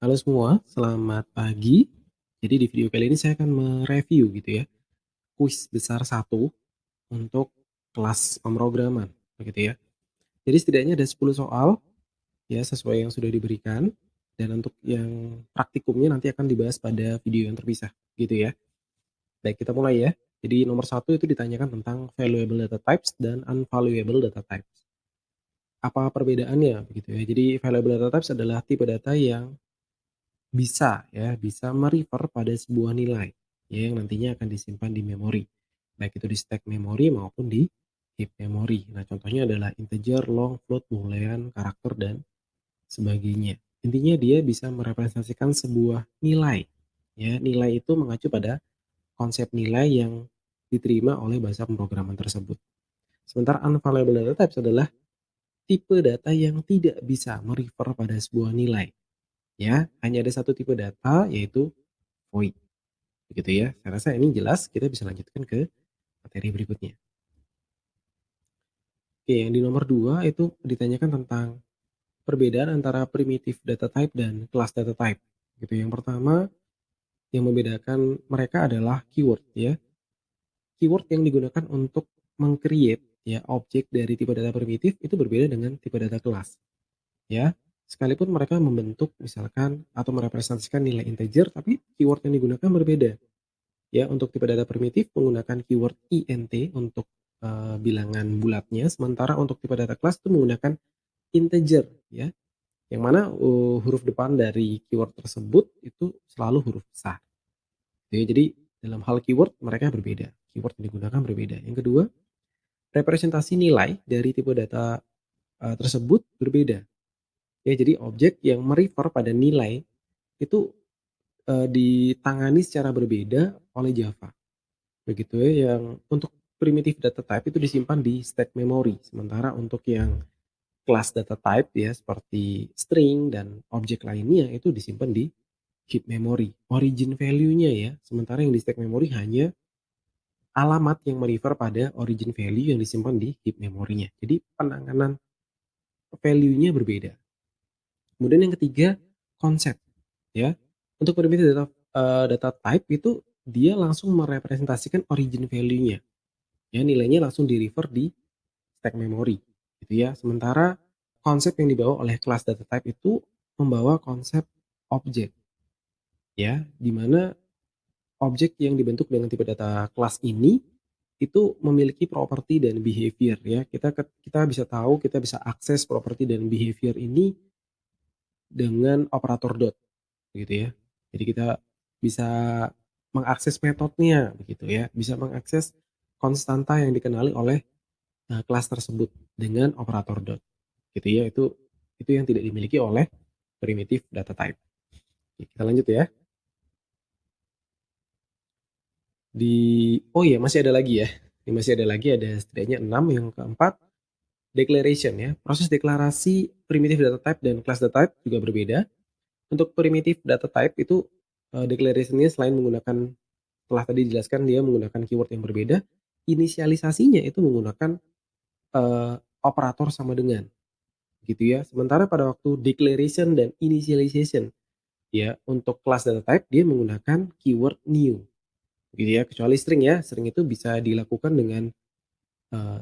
Halo semua, selamat pagi. Jadi di video kali ini saya akan mereview gitu ya, kuis besar satu untuk kelas pemrograman, begitu ya. Jadi setidaknya ada 10 soal ya sesuai yang sudah diberikan dan untuk yang praktikumnya nanti akan dibahas pada video yang terpisah gitu ya. Baik, kita mulai ya. Jadi nomor satu itu ditanyakan tentang valuable data types dan unvaluable data types. Apa perbedaannya begitu ya. Jadi valuable data types adalah tipe data yang bisa merefer pada sebuah nilai, ya yang nantinya akan disimpan di memori, baik itu di stack memori maupun di heap memori. Nah, contohnya adalah integer, long, float, boolean, karakter, dan sebagainya. Intinya dia bisa merepresentasikan sebuah nilai, ya. Nilai itu mengacu pada konsep nilai yang diterima oleh bahasa pemrograman tersebut. Sementara unavailable data types adalah tipe data yang tidak bisa merefer pada sebuah nilai, ya. Hanya ada satu tipe data, yaitu void. Begitu ya. Saya rasa ini jelas, kita bisa lanjutkan ke materi berikutnya. Oke, yang di nomor 2 itu ditanyakan tentang perbedaan antara primitive data type dan class data type. Gitu. Yang pertama, yang membedakan mereka adalah keyword ya. Keyword yang digunakan untuk meng-create ya objek dari tipe data primitif itu berbeda dengan tipe data kelas ya. Sekalipun mereka membentuk misalkan atau merepresentasikan nilai integer, tapi keyword yang digunakan berbeda. Ya, untuk tipe data primitif menggunakan keyword int untuk, bilangan bulatnya, sementara untuk tipe data kelas itu menggunakan integer ya, yang mana, huruf depan dari keyword tersebut itu selalu huruf besar. Gitu ya, jadi dalam hal keyword mereka berbeda, keyword yang digunakan berbeda. Yang kedua, representasi nilai dari tipe data, tersebut berbeda. Ya, jadi objek yang merefer pada nilai itu, ditangani secara berbeda oleh Java. Begitu ya, yang untuk primitive data type itu disimpan di stack memory, sementara untuk yang class data type ya seperti string dan objek lainnya itu disimpan di heap memory. Origin value-nya ya, sementara yang di stack memory hanya alamat yang merefer pada origin value yang disimpan di heap memorinya. Jadi penanganan value-nya berbeda. Kemudian yang ketiga, konsep ya. Untuk primitive data type itu dia langsung merepresentasikan origin value-nya. Ya, nilainya langsung di-refer di stack memory gitu ya. Sementara konsep yang dibawa oleh kelas data type itu membawa konsep objek ya, di mana objek yang dibentuk dengan tipe data kelas ini itu memiliki properti dan behavior ya. Kita bisa tahu, kita bisa akses properti dan behavior ini dengan operator dot gitu ya. Jadi kita bisa mengakses metodenya begitu ya, bisa mengakses konstanta yang dikenali oleh kelas tersebut dengan operator dot gitu ya. Itu yang tidak dimiliki oleh primitive data type. Oke, kita lanjut ya. Oh iya, masih ada lagi ya. Ini masih ada lagi, ada setidaknya 6. Yang keempat, declaration ya. Proses deklarasi primitive data type dan class data type juga berbeda. Untuk primitive data type itu declaration-nya selain menggunakan, setelah tadi dijelaskan dia menggunakan keyword yang berbeda, inisialisasinya itu menggunakan operator sama dengan gitu ya. Sementara pada waktu declaration dan initialization ya, untuk class data type dia menggunakan keyword new gitu ya, kecuali string ya. String itu bisa dilakukan dengan eee,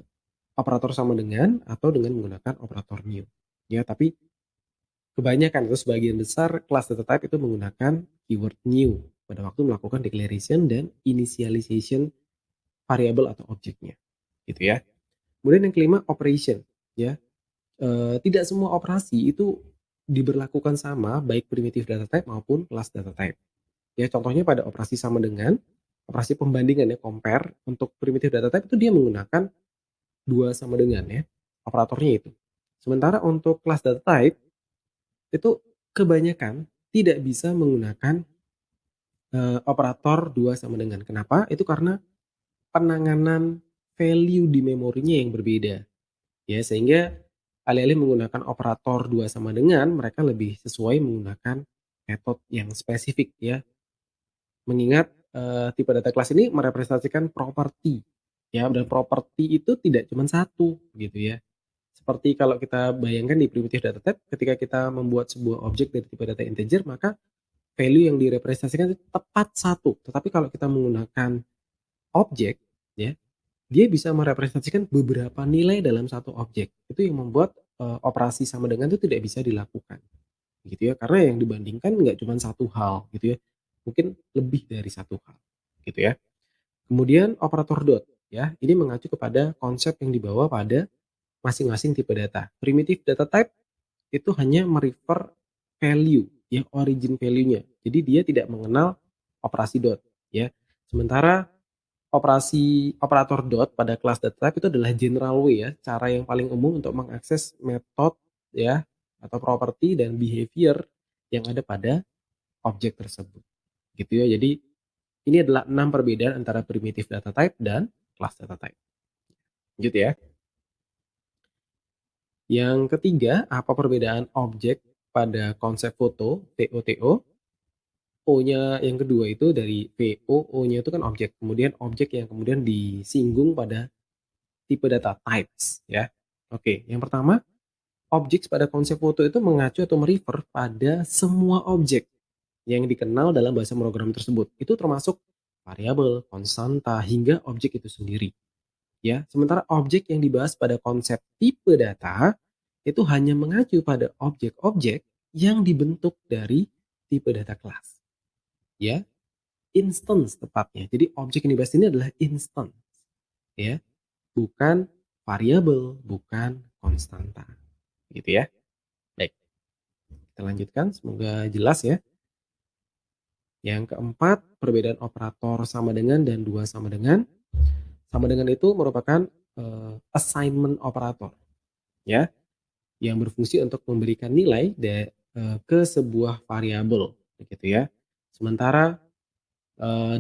operator sama dengan atau dengan menggunakan operator new ya. Tapi kebanyakan atau sebagian besar class data type itu menggunakan keyword new pada waktu melakukan declaration dan initialization variabel atau objeknya gitu ya. Kemudian yang kelima, operation ya. Tidak semua operasi itu diberlakukan sama baik primitive data type maupun class data type. Ya, contohnya pada operasi sama dengan, operasi pembandingan ya, compare untuk primitive data type itu dia menggunakan dua sama dengan ya, operatornya itu. Sementara untuk class data type itu kebanyakan tidak bisa menggunakan operator dua sama dengan. Kenapa? Itu karena penanganan value di memorinya yang berbeda. Ya, sehingga alih-alih menggunakan operator dua sama dengan, mereka lebih sesuai menggunakan metode yang spesifik ya. Mengingat, tipe data kelas ini merepresentasikan properti, ya, dan properti itu tidak cuma satu gitu ya. seperti kalau kita bayangkan di primitive data type, ketika kita membuat sebuah objek dari tipe data integer, maka value yang direpresentasikan itu tepat satu. Tetapi kalau kita menggunakan objek, ya, dia bisa merepresentasikan beberapa nilai dalam satu objek. Itu yang membuat operasi sama dengan itu tidak bisa dilakukan, gitu ya. Karena yang dibandingkan nggak cuma satu hal, gitu ya. Mungkin lebih dari satu hal, gitu ya. Kemudian operator dot, ya, ini mengacu kepada konsep yang dibawa pada masing-masing tipe data. Primitive data type itu hanya merefer value, ya, origin value-nya. Jadi dia tidak mengenal operasi dot, ya. Sementara operator dot pada kelas data type itu adalah general way, ya, cara yang paling umum untuk mengakses metode, ya, atau properti dan behavior yang ada pada objek tersebut. Gitu ya. Jadi ini adalah 6 perbedaan antara primitive data type dan class data type. Lanjut ya. Yang ketiga, apa perbedaan objek pada konsep foto, VOTO? O-nya yang kedua itu dari VO, O-nya itu kan objek. Kemudian objek yang kemudian disinggung pada tipe data types, ya. Oke, yang pertama, objek pada konsep foto itu mengacu atau merefer pada semua objek yang dikenal dalam bahasa pemrograman tersebut. Itu termasuk variabel, konstanta, hingga objek itu sendiri. Ya, sementara objek yang dibahas pada konsep tipe data itu hanya mengacu pada objek-objek yang dibentuk dari tipe data kelas. Ya, instance tepatnya. Jadi objek yang dibahas ini adalah instance, ya, bukan variabel, bukan konstanta. Gitu ya. Baik, kita lanjutkan. Semoga jelas ya. Yang keempat, perbedaan operator sama dengan dan dua sama dengan. Sama dengan itu merupakan assignment operator, ya, yang berfungsi untuk memberikan nilai ke sebuah variabel, begitu ya. Sementara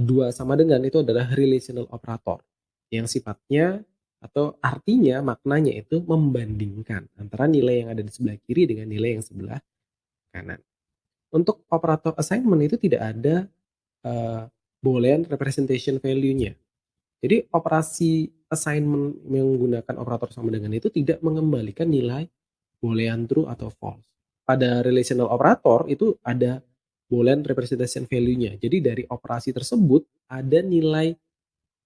dua sama dengan itu adalah relational operator yang sifatnya atau artinya maknanya itu membandingkan antara nilai yang ada di sebelah kiri dengan nilai yang sebelah kanan. Untuk operator assignment itu tidak ada boolean representation value-nya. Jadi operasi assignment menggunakan operator sama dengan itu tidak mengembalikan nilai boolean true atau false. Pada relational operator itu ada boolean representation value-nya. Jadi dari operasi tersebut ada nilai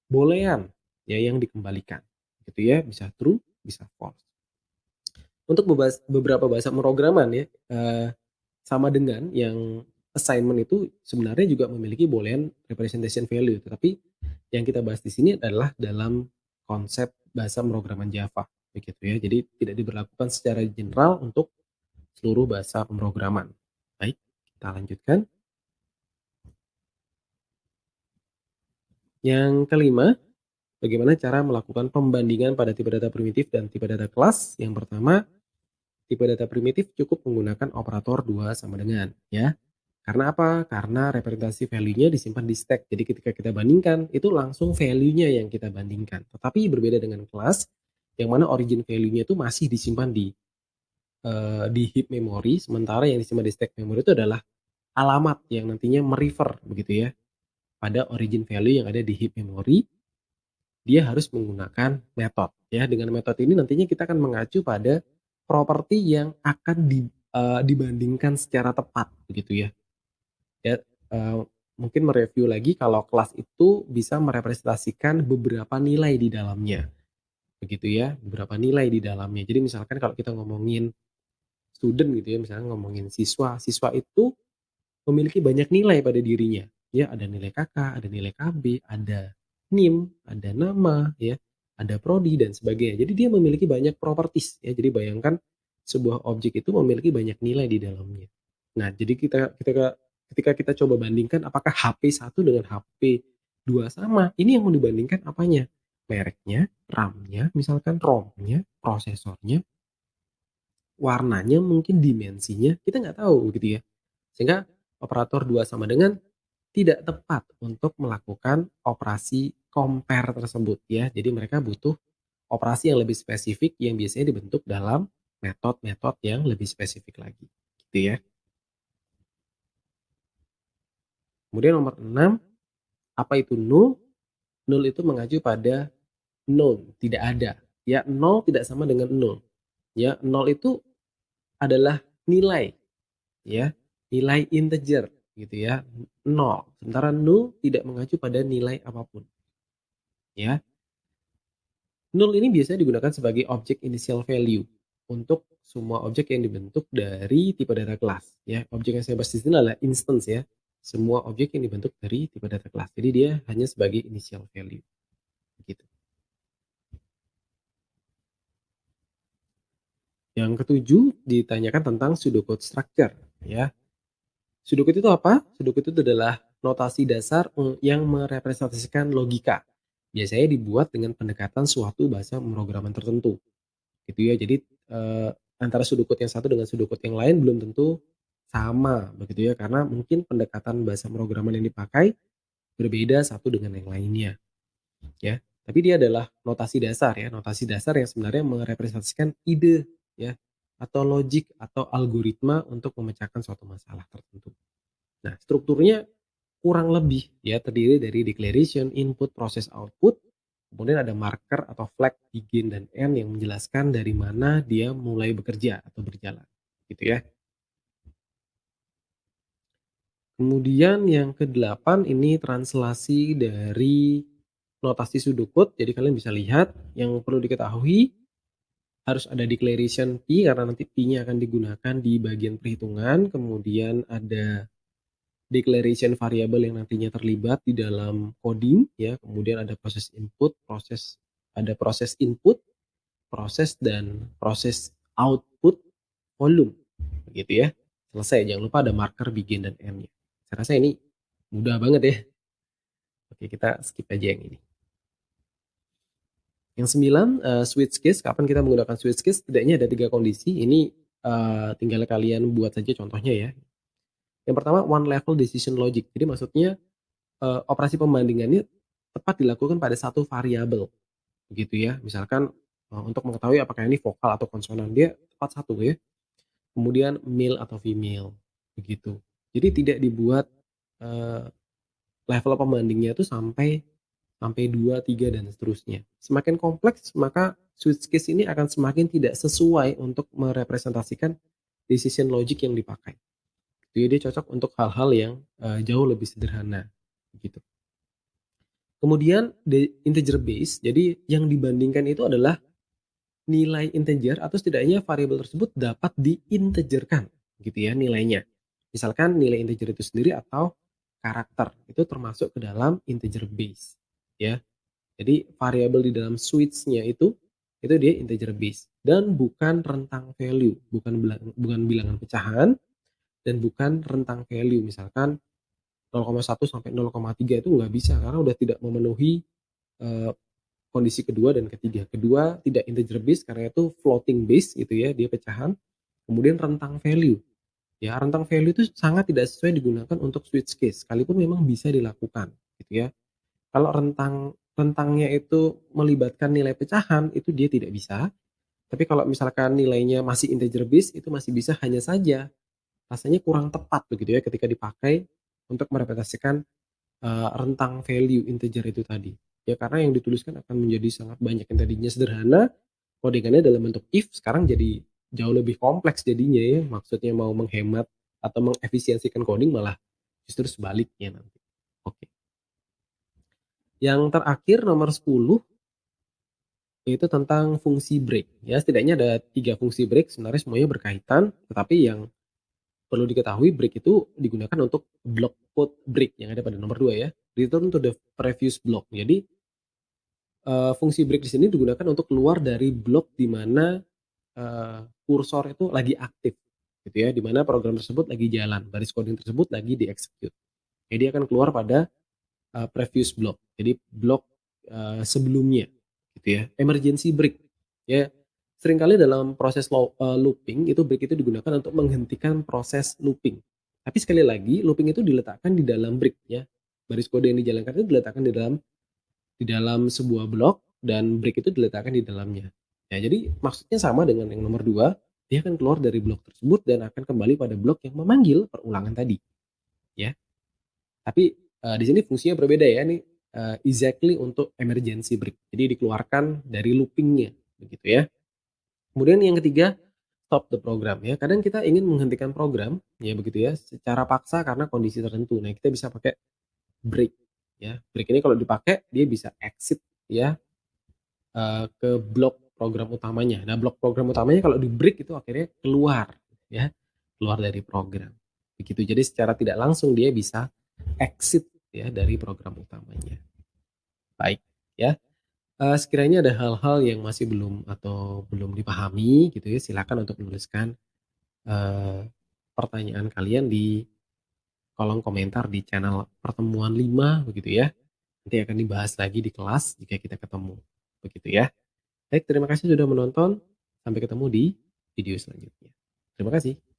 boolean, ya, yang dikembalikan. Gitu ya, bisa true, bisa false. Untuk beberapa bahasa pemrograman, ya, sama dengan yang assignment itu sebenarnya juga memiliki boolean representation value, tetapi yang kita bahas di sini adalah dalam konsep bahasa pemrograman Java, begitu ya. Jadi tidak diberlakukan secara general untuk seluruh bahasa pemrograman. Baik, kita lanjutkan. Yang kelima, bagaimana cara melakukan pembandingan pada tipe data primitif dan tipe data kelas? Yang pertama, tipe data primitif cukup menggunakan operator dua sama dengan, ya. Karena apa? Karena representasi value-nya disimpan di stack. Jadi ketika kita bandingkan, itu langsung value-nya yang kita bandingkan. Tetapi berbeda dengan kelas, yang mana origin value-nya itu masih disimpan di heap memory, sementara yang disimpan di stack memory itu adalah alamat yang nantinya merefer, begitu ya, pada origin value yang ada di heap memory. Dia harus menggunakan metode, ya. Dengan metode ini nantinya kita akan mengacu pada properti yang akan dibandingkan secara tepat, begitu ya. Ya, mungkin mereview lagi kalau kelas itu bisa merepresentasikan beberapa nilai di dalamnya, begitu ya, beberapa nilai di dalamnya. Jadi misalkan kalau kita ngomongin student gitu ya, misalnya ngomongin siswa, siswa itu memiliki banyak nilai pada dirinya. Ya, ada nilai KK, ada nilai KB, ada NIM, ada nama, ya, ada prodi dan sebagainya. Jadi dia memiliki banyak properties, ya. Jadi bayangkan sebuah objek itu memiliki banyak nilai di dalamnya. Nah, jadi ketika kita coba bandingkan apakah HP 1 dengan HP 2 sama, ini yang mau dibandingkan apanya? Mereknya, RAM-nya, misalkan ROM-nya, prosesornya, warnanya, mungkin dimensinya, kita nggak tahu gitu ya. Sehingga operator dua sama dengan tidak tepat untuk melakukan operasi compare tersebut, ya. Jadi mereka butuh operasi yang lebih spesifik yang biasanya dibentuk dalam metode-metode yang lebih spesifik lagi, gitu ya. Kemudian nomor 6, apa itu null? Null itu mengacu pada known, tidak ada. Ya, nol tidak sama dengan nol. ya. Nol itu adalah nilai, ya, nilai integer gitu ya, nol. Sementara nol tidak mengacu pada nilai apapun, ya. Nol ini biasanya digunakan sebagai objek initial value untuk semua objek yang dibentuk dari tipe data class, ya. Objek yang saya bahas di sini adalah instance ya. Semua objek yang dibentuk dari tipe data class. Jadi dia hanya sebagai initial value, gitu. Yang ketujuh ditanyakan tentang pseudocode structure, ya. Pseudocode itu apa? Pseudocode itu adalah notasi dasar yang merepresentasikan logika. Biasanya dibuat dengan pendekatan suatu bahasa pemrograman tertentu, gitu ya. Jadi antara pseudocode yang satu dengan pseudocode yang lain belum tentu sama, begitu ya. Karena mungkin pendekatan bahasa pemrograman yang dipakai berbeda satu dengan yang lainnya, ya. Tapi dia adalah notasi dasar ya, notasi dasar yang sebenarnya merepresentasikan ide ya, atau logik atau algoritma untuk memecahkan suatu masalah tertentu. Nah, strukturnya kurang lebih ya terdiri dari declaration, input, proses, output, kemudian ada marker atau flag begin dan end yang menjelaskan dari mana dia mulai bekerja atau berjalan, gitu ya. Kemudian yang kedelapan ini translasi dari notasi pseudocode. Jadi kalian bisa lihat yang perlu diketahui harus ada declaration P karena nanti P-nya akan digunakan di bagian perhitungan, kemudian ada declaration variable yang nantinya terlibat di dalam coding ya, kemudian ada proses input, ada proses input, proses dan proses output volume begitu ya. Selesai, jangan lupa ada marker begin dan end-nya. Saya rasa ini mudah banget ya. Oke, kita skip aja yang ini. Yang 9, switch case. Kapan kita menggunakan switch case? Setidaknya ada 3 kondisi. Ini tinggal kalian buat saja contohnya ya. Yang pertama one level decision logic. Jadi maksudnya operasi pembandingannya tepat dilakukan pada satu variabel, gitu ya. Misalkan untuk mengetahui apakah ini vokal atau konsonan, dia tepat satu ya. Kemudian male atau female, begitu. Jadi tidak dibuat eee, level pembandingnya itu sampai sampai 2, 3 dan seterusnya. Semakin kompleks, maka switch case ini akan semakin tidak sesuai untuk merepresentasikan decision logic yang dipakai. Jadi dia cocok untuk hal-hal yang jauh lebih sederhana, gitu. Kemudian integer base, jadi yang dibandingkan itu adalah nilai integer atau setidaknya variabel tersebut dapat diintegerkan, gitu ya nilainya. Misalkan nilai integer itu sendiri atau karakter, itu termasuk ke dalam integer base, ya. Jadi variabel di dalam switch-nya itu dia integer base dan bukan rentang value, bukan bilangan pecahan dan bukan rentang value. Misalkan 0,1 sampai 0,3 itu nggak bisa karena udah tidak memenuhi eee, kondisi kedua dan ketiga. Kedua tidak integer base karena itu floating base gitu ya, dia pecahan. Kemudian rentang value, ya rentang value itu sangat tidak sesuai digunakan untuk switch case, sekalipun memang bisa dilakukan gitu ya. Kalau rentangnya itu melibatkan nilai pecahan, itu dia tidak bisa. Tapi kalau misalkan nilainya masih integer base, itu masih bisa, hanya saja rasanya kurang tepat begitu ya ketika dipakai untuk merepresentasikan rentang value integer itu tadi. Ya karena yang dituliskan akan menjadi sangat banyak, yang tadinya sederhana, codingannya dalam bentuk if, sekarang jadi jauh lebih kompleks jadinya ya. Maksudnya mau menghemat atau mengefisiensikan coding malah justru sebaliknya nanti. Oke. Yang terakhir nomor 10 yaitu tentang fungsi break. Ya setidaknya ada 3 fungsi break, sebenarnya semuanya berkaitan, tetapi yang perlu diketahui break itu digunakan untuk block code break yang ada pada nomor 2 ya. Return to the previous block. Jadi fungsi break di sini digunakan untuk keluar dari blok di mana kursor itu lagi aktif gitu ya, di mana program tersebut lagi jalan, baris coding tersebut lagi di-execute. Jadi akan keluar pada previous block. Jadi blok sebelumnya gitu ya. Emergency break ya. Seringkali dalam proses looping itu break itu digunakan untuk menghentikan proses looping. Tapi sekali lagi looping itu diletakkan di dalam break ya. Baris kode yang dijalankan itu diletakkan di dalam sebuah blok dan break itu diletakkan di dalamnya. Ya, jadi maksudnya sama dengan yang nomor 2, dia akan keluar dari blok tersebut dan akan kembali pada blok yang memanggil perulangan tadi, ya. Tapi di sini fungsinya berbeda ya, ini exactly untuk emergency break. Jadi dikeluarkan dari loopingnya begitu ya. Kemudian yang ketiga, stop the program ya. Kadang kita ingin menghentikan program, ya begitu ya, secara paksa karena kondisi tertentu. Nah, kita bisa pakai break ya. Break ini kalau dipakai dia bisa exit ya, ke blok program utamanya. Nah, blok program utamanya kalau di-break itu akhirnya keluar ya, keluar dari program. Begitu. Jadi secara tidak langsung dia bisa exit ya dari program utamanya. Baik ya. Sekiranya ada hal-hal yang masih belum atau belum dipahami gitu ya, silakan untuk menuliskan, eee, pertanyaan kalian di kolom komentar di channel pertemuan 5 begitu ya. Nanti akan dibahas lagi di kelas jika kita ketemu, begitu ya. Baik, terima kasih sudah menonton, sampai ketemu di video selanjutnya. Terima kasih.